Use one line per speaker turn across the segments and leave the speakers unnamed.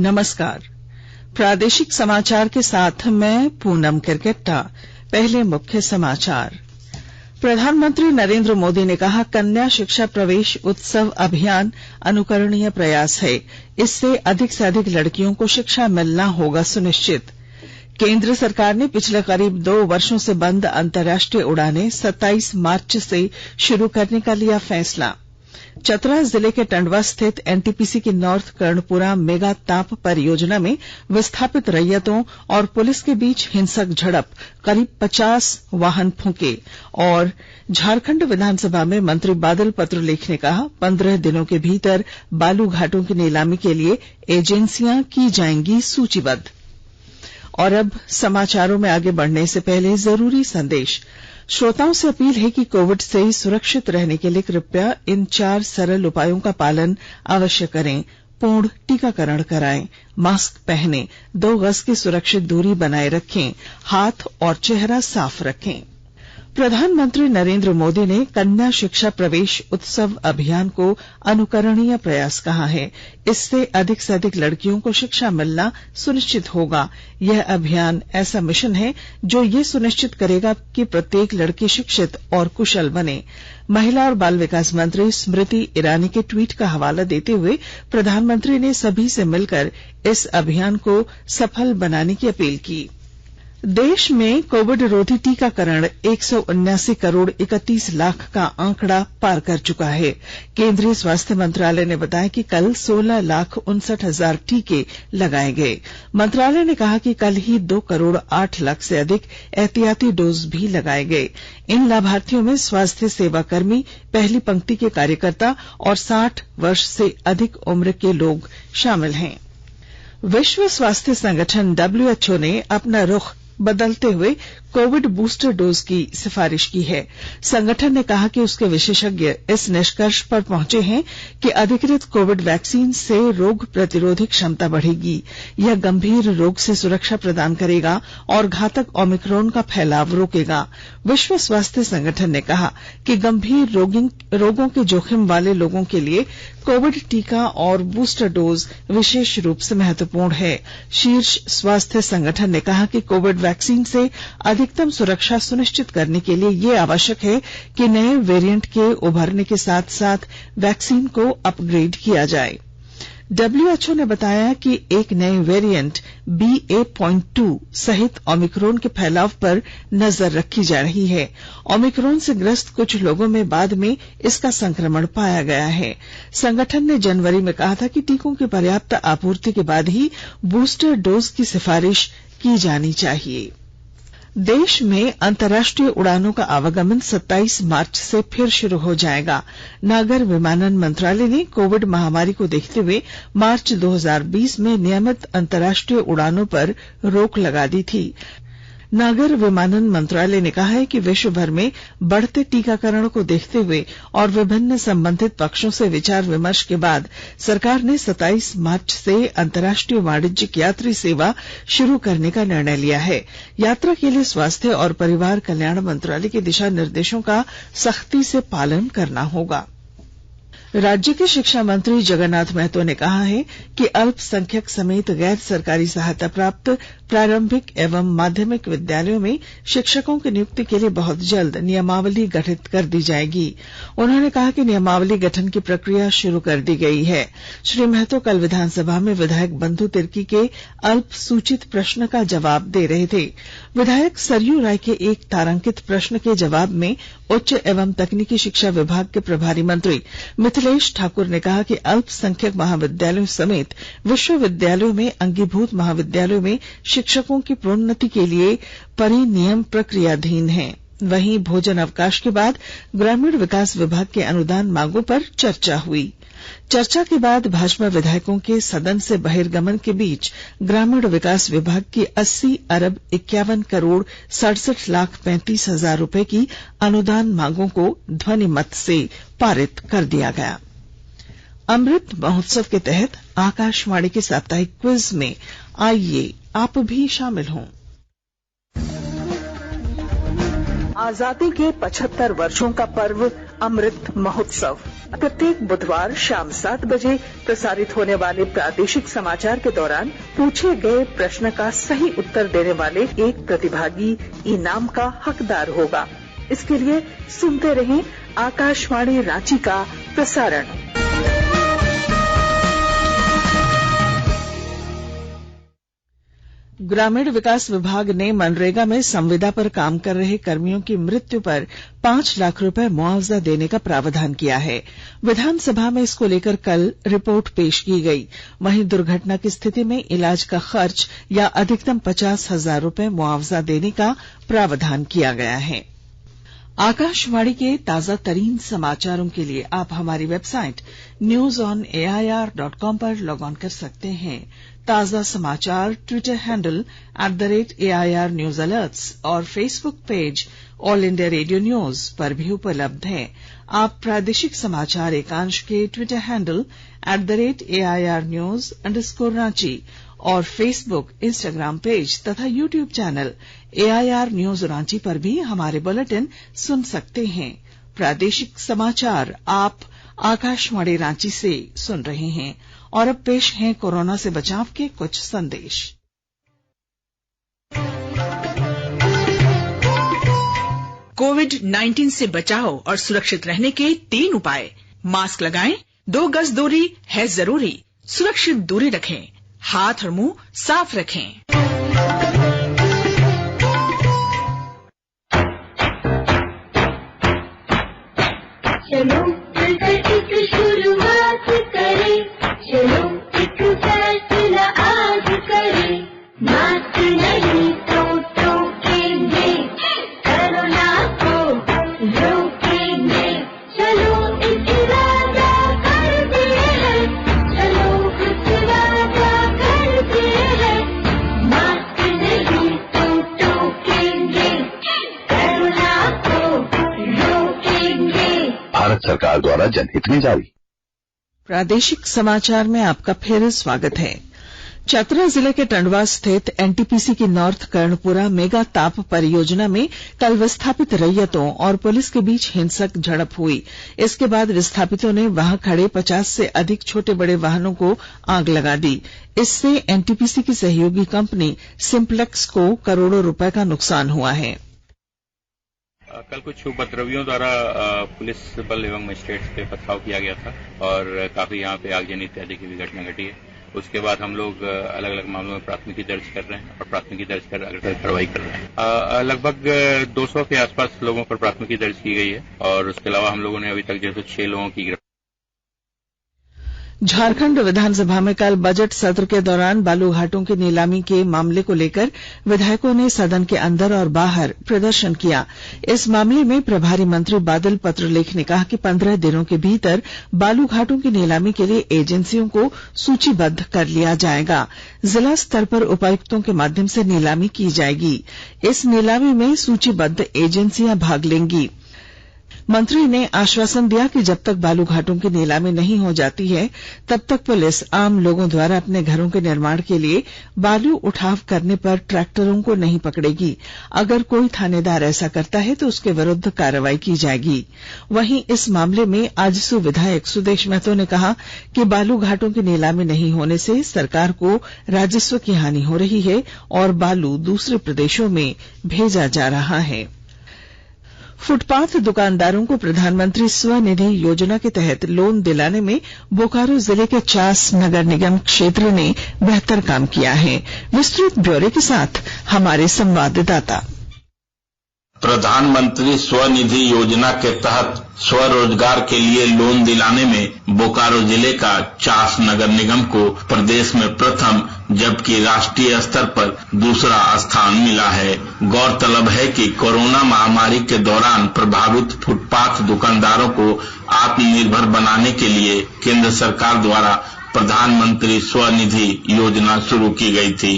नमस्कार। प्रादेशिक समाचार के साथ मैं पूनम किरकेट्टा। पहले मुख्य समाचार। प्रधानमंत्री नरेंद्र मोदी ने कहा, कन्या शिक्षा प्रवेश उत्सव अभियान अनुकरणीय प्रयास है। इससे अधिक से अधिक लड़कियों को शिक्षा मिलना होगा सुनिश्चित। केंद्र सरकार ने पिछले करीब 2 वर्षों से बंद अंतर्राष्ट्रीय उड़ानें 27 मार्च से शुरू करने का लिया फैसला। चतरा जिले के टंडवा स्थित एनटीपीसी की नॉर्थ कर्णपुरा मेगा ताप परियोजना में विस्थापित रैयतों और पुलिस के बीच हिंसक झड़प, करीब 50 वाहन फूंके। और झारखंड विधानसभा में मंत्री बादल पत्रलेख ने कहा, 15 दिनों के भीतर बालू घाटों की नीलामी के लिए एजेंसियां की जाएंगी सूचीबद्ध। और अब समाचारों में आगे बढ़ने से पहले जरूरी संदेश। श्रोताओं से अपील है कि कोविड से सुरक्षित रहने के लिए कृपया इन 4 सरल उपायों का पालन अवश्य करें। पूर्ण टीकाकरण कराएं, मास्क पहनें, 2 गज की सुरक्षित दूरी बनाए रखें, हाथ और चेहरा साफ रखें। प्रधानमंत्री नरेंद्र मोदी ने कन्या शिक्षा प्रवेश उत्सव अभियान को अनुकरणीय प्रयास कहा है। इससे अधिक से अधिक लड़कियों को शिक्षा मिलना सुनिश्चित होगा। यह अभियान ऐसा मिशन है जो ये सुनिश्चित करेगा कि प्रत्येक लड़की शिक्षित और कुशल बने। महिला और बाल विकास मंत्री स्मृति ईरानी के ट्वीट का हवाला देते हुए प्रधानमंत्री ने सभी से मिलकर इस अभियान को सफल बनाने की अपील की। देश में कोविड रोधी टीकाकरण 179 करोड़ 31 लाख का आंकड़ा पार कर चुका है। केंद्रीय स्वास्थ्य मंत्रालय ने बताया कि कल 16,59,000 टीके लगाए गए। मंत्रालय ने कहा कि कल ही 2 करोड़ 8 लाख से अधिक एहतियाती डोज भी लगाए गए। इन लाभार्थियों में स्वास्थ्य सेवा कर्मी, पहली पंक्ति के कार्यकर्ता और 60 वर्ष से अधिक उम्र के लोग शामिल हैं। विश्व स्वास्थ्य संगठन WHO ने अपना रुख बदलते हुए कोविड बूस्टर डोज की सिफारिश की है। संगठन ने कहा कि उसके विशेषज्ञ इस निष्कर्ष पर पहुंचे हैं कि अधिकृत कोविड वैक्सीन से रोग प्रतिरोधी क्षमता बढ़ेगी। यह गंभीर रोग से सुरक्षा प्रदान करेगा और घातक ओमिक्रॉन का फैलाव रोकेगा। विश्व स्वास्थ्य संगठन ने कहा कि गंभीर रोगों के जोखिम वाले लोगों के लिए कोविड टीका और बूस्टर डोज विशेष रूप से महत्वपूर्ण है। शीर्ष स्वास्थ्य संगठन ने कहा कि कोविड वैक्सीन से अधिकतम सुरक्षा सुनिश्चित करने के लिए यह आवश्यक है कि नए वेरिएंट के उभरने के साथ साथ वैक्सीन को अपग्रेड किया जाए। WHO ने बताया कि एक नए वेरिएंट BA.2 सहित ओमिक्रॉन के फैलाव पर नजर रखी जा रही है। ओमिक्रॉन से ग्रस्त कुछ लोगों में बाद में इसका संक्रमण पाया गया है। संगठन ने जनवरी में कहा था कि टीकों की पर्याप्त आपूर्ति के बाद ही बूस्टर डोज की सिफारिश की जानी चाहिए। देश में अंतर्राष्ट्रीय उड़ानों का आवागमन 27 मार्च से फिर शुरू हो जाएगा। नागर विमानन मंत्रालय ने कोविड महामारी को देखते हुए मार्च 2020 में नियमित अंतर्राष्ट्रीय उड़ानों पर रोक लगा दी थी। नागर विमानन मंत्रालय ने कहा है कि विश्व भर में बढ़ते टीकाकरण को देखते हुए और विभिन्न संबंधित पक्षों से विचार विमर्श के बाद सरकार ने 27 मार्च से अंतर्राष्ट्रीय वाणिज्यिक यात्री सेवा शुरू करने का निर्णय लिया है। यात्रा के लिए स्वास्थ्य और परिवार कल्याण मंत्रालय के दिशा निर्देशों का सख्ती से पालन करना होगा। राज्य के शिक्षा मंत्री जगन्नाथ महतो ने कहा है कि अल्पसंख्यक समेत गैर सरकारी सहायता प्राप्त प्रारंभिक एवं माध्यमिक विद्यालयों में शिक्षकों की नियुक्ति के लिए बहुत जल्द नियमावली गठित कर दी जाएगी। उन्होंने कहा कि नियमावली गठन की प्रक्रिया शुरू कर दी गई है। श्री महतो कल विधानसभा में विधायक बंधु तिर्की के अल्पसूचित प्रश्न का जवाब दे रहे थे। विधायक सरयू राय के एक तारांकित प्रश्न के जवाब में उच्च एवं तकनीकी शिक्षा विभाग के प्रभारी मंत्री मिथिलेश ठाकुर ने कहा कि अल्पसंख्यक महाविद्यालयों समेत विश्वविद्यालयों में अंगीभूत महाविद्यालयों में शिक्षकों की प्रोन्नति के लिए परिनियम प्रक्रियाधीन है। वहीं भोजन अवकाश के बाद ग्रामीण विकास विभाग के अनुदान मांगों पर चर्चा हुई। चर्चा के बाद भाजपा विधायकों के सदन से बहिर्गमन के बीच ग्रामीण विकास विभाग की 80 अरब 51 करोड़ 67 लाख 35 हजार रुपए की अनुदान मांगों को ध्वनि मत से पारित कर दिया गया। अमृत महोत्सव के तहत आकाशवाणी के साप्ताहिक क्विज में आइए आप भी शामिल हों।
आजादी के 75 वर्षों का पर्व
अमृत महोत्सव। प्रत्येक बुधवार शाम 7 बजे प्रसारित होने वाले प्रादेशिक समाचार के दौरान पूछे गए प्रश्न का सही उत्तर देने वाले एक प्रतिभागी इनाम का हकदार होगा। इसके लिए सुनते रहें आकाशवाणी रांची का प्रसारण। ग्रामीण विकास विभाग ने मनरेगा में संविदा पर काम कर रहे कर्मियों की मृत्यु पर 5 लाख रुपए मुआवजा देने का प्रावधान किया है। विधानसभा में इसको लेकर कल रिपोर्ट पेश की गई। वहीं दुर्घटना की स्थिति में इलाज का खर्च या अधिकतम 50,000 रुपए मुआवजा देने का प्रावधान किया गया है। आकाशवाणी के ताजा तरीन समाचारों के लिए आप हमारी वेबसाइट newsonair.com पर लॉग ऑन कर सकते हैं। ताजा समाचार Twitter handle @AIR News Alerts और Facebook page all India radio news पर भी उपलब्ध है। आप प्रादेशिक समाचार एकांश के ट्विटर हैंडल @AIR News_Ranchi और फेसबुक, इंस्टाग्राम पेज तथा YouTube channel AIR News Ranchi पर भी हमारे बुलेटिन सुन सकते हैं। प्रादेशिक समाचार आप आकाशवाणी रांची से सुन रहे हैं। और अब पेश हैं कोरोना से बचाव के कुछ संदेश।
कोविड-19 से बचाव और सुरक्षित रहने के 3 उपाय। मास्क लगाएं, 2 गज दूरी है जरूरी, सुरक्षित दूरी रखें, हाथ और मुंह साफ रखें।
चलो मिलकर एक शुरुआत करें, चलो एक फैसला आज करें, मास्क नहीं तो टोकेंगे, कोरोना को रोकेंगे, चलो एक वादा करते हैं, चलो एक वादा करते हैं, मास्क नहीं तो टोकेंगे, कोरोना को रोकेंगे।
भारत सरकार द्वारा जनहित में जारी।
प्रादेशिक समाचार में आपका फिर स्वागत है। चतरा जिले के टंडवा स्थित एनटीपीसी की नॉर्थ कर्णपुरा मेगा ताप परियोजना में कल विस्थापित रैयतों और पुलिस के बीच हिंसक झड़प हुई। इसके बाद विस्थापितों ने वहां खड़े 50 से अधिक छोटे बड़े वाहनों को आग लगा दी। इससे एनटीपीसी की सहयोगी कंपनी सिंप्लेक्स को करोड़ों रुपए का नुकसान हुआ है।
कल कुछ उपद्रवियों द्वारा पुलिस बल एवं मजिस्ट्रेट्स पे पथराव किया गया था और काफी यहाँ पे आगजनी इत्यादि की भी घटना घटी है। उसके बाद हम लोग अलग अलग मामलों में प्राथमिकी दर्ज कर रहे हैं और प्राथमिकी दर्ज कर अग्रसर कार्रवाई कर रहे हैं। लगभग 200 के आसपास लोगों पर प्राथमिकी दर्ज की गई है और उसके अलावा हम लोगों ने अभी तक जैसे 6 लोगों की।
झारखंड विधानसभा में कल बजट सत्र के दौरान बालूघाटों की नीलामी के मामले को लेकर विधायकों ने सदन के अंदर और बाहर प्रदर्शन किया। इस मामले में प्रभारी मंत्री बादल पत्रलेख ने कहा कि 15 दिनों के भीतर बालूघाटों की नीलामी के लिए एजेंसियों को सूचीबद्ध कर लिया जाएगा। जिला स्तर पर उपायुक्तों के माध्यम से नीलामी की जाएगी। इस नीलामी में सूचीबद्ध एजेंसियां भाग लेंगी। मंत्री ने आश्वासन दिया कि जब तक बालूघाटों की नीलामी नहीं हो जाती है तब तक पुलिस आम लोगों द्वारा अपने घरों के निर्माण के लिए बालू उठाव करने पर ट्रैक्टरों को नहीं पकड़ेगी। अगर कोई थानेदार ऐसा करता है तो उसके विरुद्ध कार्रवाई की जाएगी। वहीं इस मामले में आजसू विधायक सुदेश महतो ने कहा कि बालूघाटों की नीलामी नहीं होने से सरकार को राजस्व की हानि हो रही है और बालू दूसरे प्रदेशों में भेजा जा रहा है। फुटपाथ दुकानदारों को प्रधानमंत्री स्वनिधि योजना के तहत लोन दिलाने में बोकारो जिले के चास नगर निगम क्षेत्र ने बेहतर काम किया है। विस्तृत ब्यौरे के साथ हमारे संवाददाता।
प्रधानमंत्री स्वनिधि योजना के तहत स्वरोजगार के लिए लोन दिलाने में बोकारो जिले का चास नगर निगम को प्रदेश में प्रथम जबकि राष्ट्रीय स्तर पर दूसरा स्थान मिला है। गौरतलब है कि कोरोना महामारी के दौरान प्रभावित फुटपाथ दुकानदारों को आत्मनिर्भर बनाने के लिए केंद्र सरकार द्वारा प्रधानमंत्री स्वनिधि योजना शुरू की गई थी।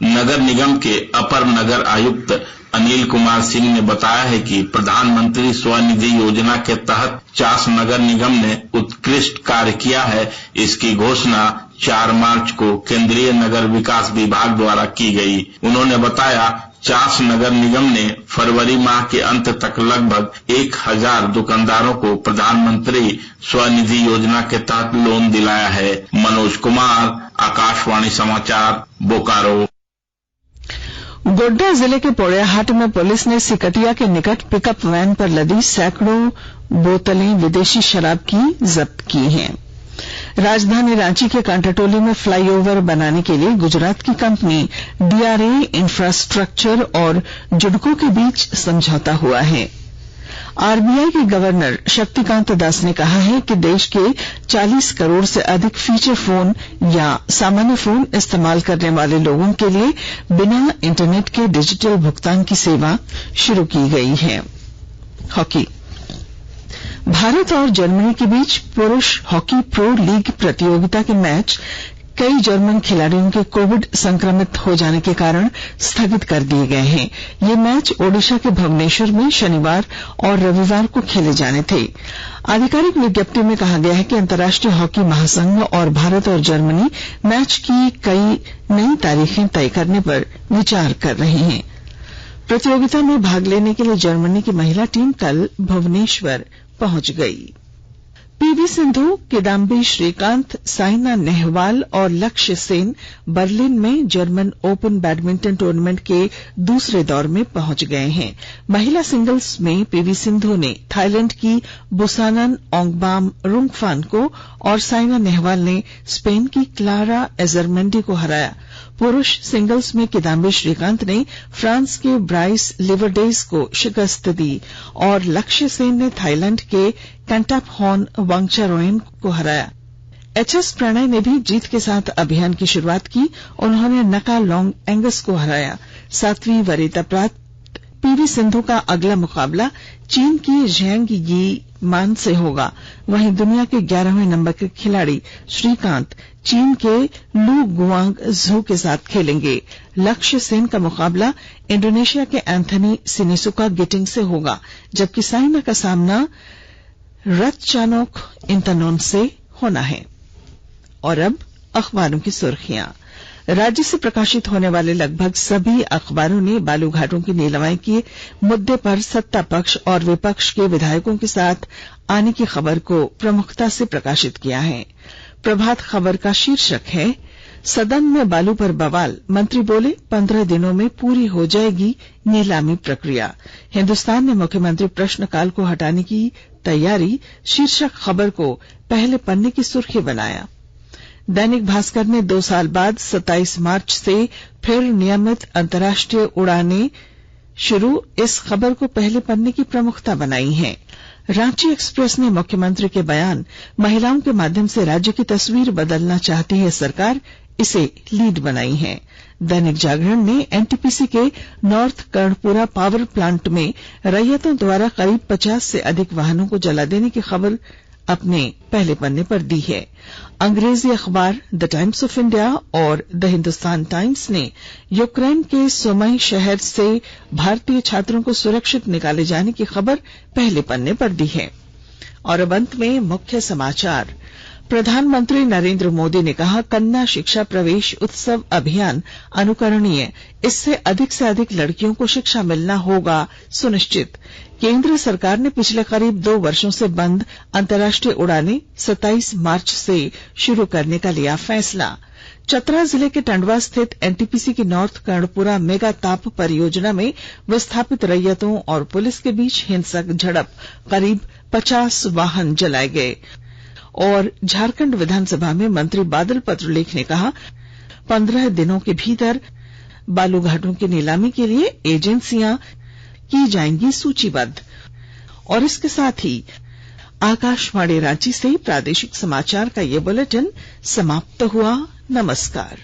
नगर निगम के अपर नगर आयुक्त अनिल कुमार सिंह ने बताया है कि प्रधानमंत्री स्वनिधि योजना के तहत चास नगर निगम ने उत्कृष्ट कार्य किया है। इसकी घोषणा 4 मार्च को केंद्रीय नगर विकास विभाग द्वारा की गई। उन्होंने बताया चास नगर निगम ने फरवरी माह के अंत तक लगभग 1000 दुकानदारों को प्रधानमंत्री स्वनिधि योजना के तहत लोन दिलाया है। मनोज कुमार, आकाशवाणी समाचार, बोकारो।
गोड्डा जिले के पोड़ैयाहाट में पुलिस ने सिकटिया के निकट पिकअप वैन पर लदी सैकड़ों बोतलें विदेशी शराब की जब्त की हैं। राजधानी रांची के कांटाटोली में फ्लाईओवर बनाने के लिए गुजरात की कंपनी डीआरए इंफ्रास्ट्रक्चर और जुडको के बीच समझौता हुआ है। आरबीआई के गवर्नर शक्तिकांत दास ने कहा है कि देश के 40 करोड़ से अधिक फीचर फोन या सामान्य फोन इस्तेमाल करने वाले लोगों के लिए बिना इंटरनेट के डिजिटल भुगतान की सेवा शुरू की गई है। हॉकी। भारत और जर्मनी के बीच पुरुष हॉकी प्रो लीग प्रतियोगिता के मैच कई जर्मन खिलाड़ियों के कोविड संक्रमित हो जाने के कारण स्थगित कर दिए गए हैं। ये मैच ओडिशा के भुवनेश्वर में शनिवार और रविवार को खेले जाने थे। आधिकारिक विज्ञप्ति में कहा गया है कि अंतर्राष्ट्रीय हॉकी महासंघ और भारत और जर्मनी मैच की कई नई तारीखें तय करने पर विचार कर रहे हैं। प्रतियोगिता में भाग लेने के लिए जर्मनी की महिला टीम कल भुवनेश्वर पहुंच गई। पीवी सिंधु, किदाम्बी श्रीकांत, साइना नेहवाल और लक्ष्य सेन बर्लिन में जर्मन ओपन बैडमिंटन टूर्नामेंट के दूसरे दौर में पहुंच गए हैं। महिला सिंगल्स में पीवी सिंधु ने थाईलैंड की बुसानन ओंगबाम रुंगफान को और साइना नेहवाल ने स्पेन की क्लारा एजरमेंडी को हराया। पुरुष सिंगल्स में किदाम्बी श्रीकांत ने फ्रांस के ब्राइस लिवरडेज को शिकस्त दी और लक्ष्य सेन ने थाईलैंड के कैंटापहॉर्न वांगचारोएन को हराया। एचएस प्रणय ने भी जीत के साथ अभियान की शुरुआत की। उन्होंने नका लॉन्ग एंगस को हराया। 7वीं वरीयता प्राप्त पीवी सिंधु का अगला मुकाबला चीन की झैंग यी मान से होगा। वहीं दुनिया के 11वें नंबर के खिलाड़ी श्रीकांत चीन के लू गुआंग झू के साथ खेलेंगे। लक्ष्य सेन का मुकाबला इंडोनेशिया के एंथनी सिनेसुका गिटिंग से होगा, जबकि साइना का सामना रतचानोक इंतनोन से होना है। और अब अखबारों की सुर्खियां। राज्य से प्रकाशित होने वाले लगभग सभी अखबारों ने बालू घाटों की नीलामी के मुद्दे पर सत्ता पक्ष और विपक्ष के विधायकों के साथ आने की खबर को प्रमुखता से प्रकाशित किया है। प्रभात खबर का शीर्षक है, सदन में बालू पर बवाल, मंत्री बोले 15 दिनों में पूरी हो जाएगी नीलामी प्रक्रिया। हिन्दुस्तान ने मुख्यमंत्री प्रश्नकाल को हटाने की तैयारी शीर्षक खबर को पहले पन्ने की सुर्खी बनाया। दैनिक भास्कर ने 2 साल बाद 27 मार्च से फिर नियमित अंतर्राष्ट्रीय उड़ानें शुरू, इस खबर को पहले पन्ने की प्रमुखता बनाई है। रांची एक्सप्रेस ने मुख्यमंत्री के बयान, महिलाओं के माध्यम से राज्य की तस्वीर बदलना चाहती है सरकार, इसे लीड बनाई है। दैनिक जागरण ने एनटीपीसी के नॉर्थ कर्णपुरा पावर प्लांट में रैयतों द्वारा करीब 50 से अधिक वाहनों को जला देने की खबर अपने पहले पन्ने पर दी है। अंग्रेजी अखबार द टाइम्स ऑफ इंडिया और द हिंदुस्तान टाइम्स ने यूक्रेन के सुमई शहर से भारतीय छात्रों को सुरक्षित निकाले जाने की खबर पहले पन्ने पर दी है। और अब अंत में मुख्य समाचार। प्रधानमंत्री नरेंद्र मोदी ने कहा, कन्या शिक्षा प्रवेश उत्सव अभियान अनुकरणीय, इससे अधिक लड़कियों को शिक्षा मिलना होगा सुनिश्चित। केंद्र सरकार ने पिछले करीब 2 वर्षों से बंद अंतर्राष्ट्रीय उड़ानें 27 मार्च से शुरू करने का लिया फैसला। चतरा जिले के टंडवा स्थित एनटीपीसी की नॉर्थ कर्णपुरा मेगा ताप परियोजना में विस्थापित रैयतों और पुलिस के बीच हिंसक झड़प, करीब 50 वाहन जलाए गए। और झारखंड विधानसभा में मंत्री बादल पत्रलेख ने कहा, 15 दिनों के भीतर बालू घाटों की नीलामी के लिए एजेंसियां की जाएंगी सूचीबद्ध। और इसके साथ ही आकाशवाणी रांची से प्रादेशिक समाचार का ये बुलेटिन समाप्त हुआ। नमस्कार।